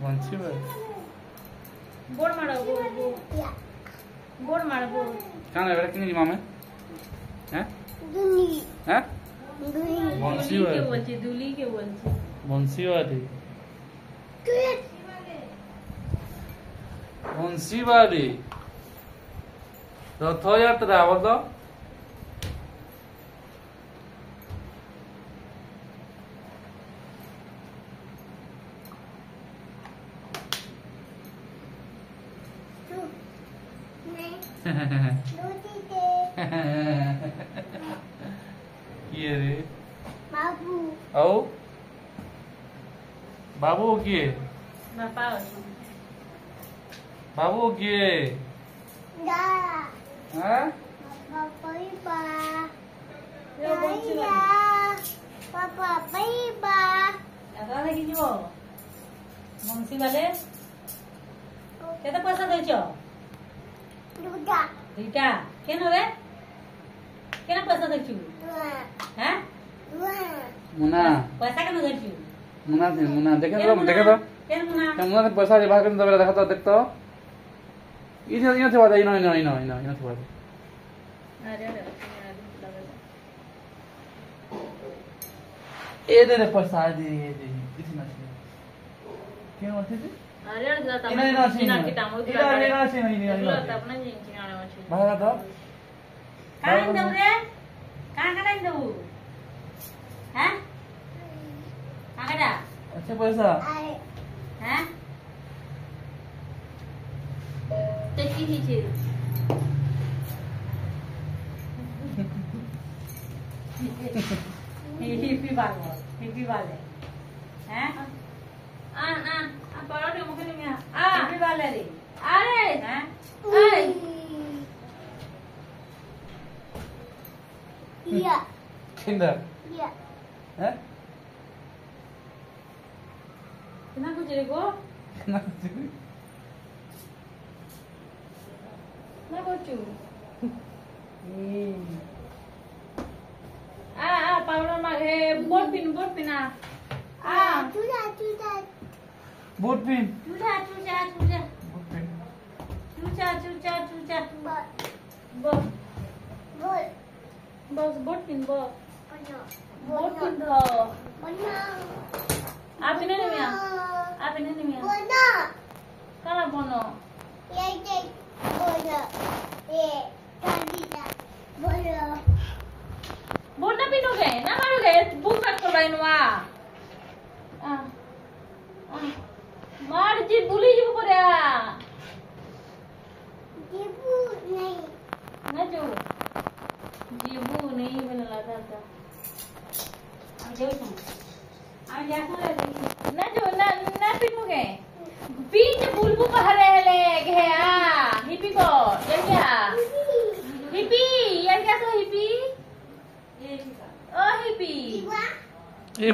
वंशी board मारो board मारो board कान एबरा किनी मामे हैं दुली हैं दुली वंशी के बोलছি दुली के बोलছি वंशीवादी वंशीवादी रथयात्रा बोल किए रे बाबू औ बाबू किए बापा ଅଛି बाबू किए दा हैं पापा यो बोलছি पापा पापा आता দেখি ଯିବ ବଂଶୀ ବାଲେ କେତେ ପଇସା ଦେଇଛ दुदा ଦୁଇଟା କେନ ରେ କେନ ପଇସା ଦେଇଛୁ हैं मुना पैसा केन ଦେଇଛୁ मुना दे मुना देखे तो केन क्या मुना मुना दे पैसा जे बाहर कर देखा तो देख तो इनो थे बात इनो थे बात अरे अरे ए दे पैसा दे किसी ना क्या होती थी अरे अरे जाता इनो चिना की टामो इनो अपना जिंची आने ଅଛି बाहर तो कान दे रे कान दे हैं काका अच्छा पैसा हैं देखी ही चीज हिप्पी वाले हैं परोठे मुखे नहीं हिप्पी वाले रे अरे हैं या किंदर या हैं कितना कुछ रे को ना ना बोचू पाउडर मागे बोट पिन चूजा बूट पिन चूजा बूट पिन बोल बस बोट पिन दो बना आप इन्हें नहीं मिया बना काला बोनो ये बोलो ये कांडीदा बोलो बोट ना पिनोगे ना मारोगे बुक मत करो इनवा मार जी बुली जी पड़े जीबू नहीं ना जो जीबू नहीं बना लगा था ना जो ना पिनोगे पीछ बुलबु बाहर ले के हिप्पी को ये क्या हिप्पी ये क्या तो हिप्पी ओ हिप्पी ये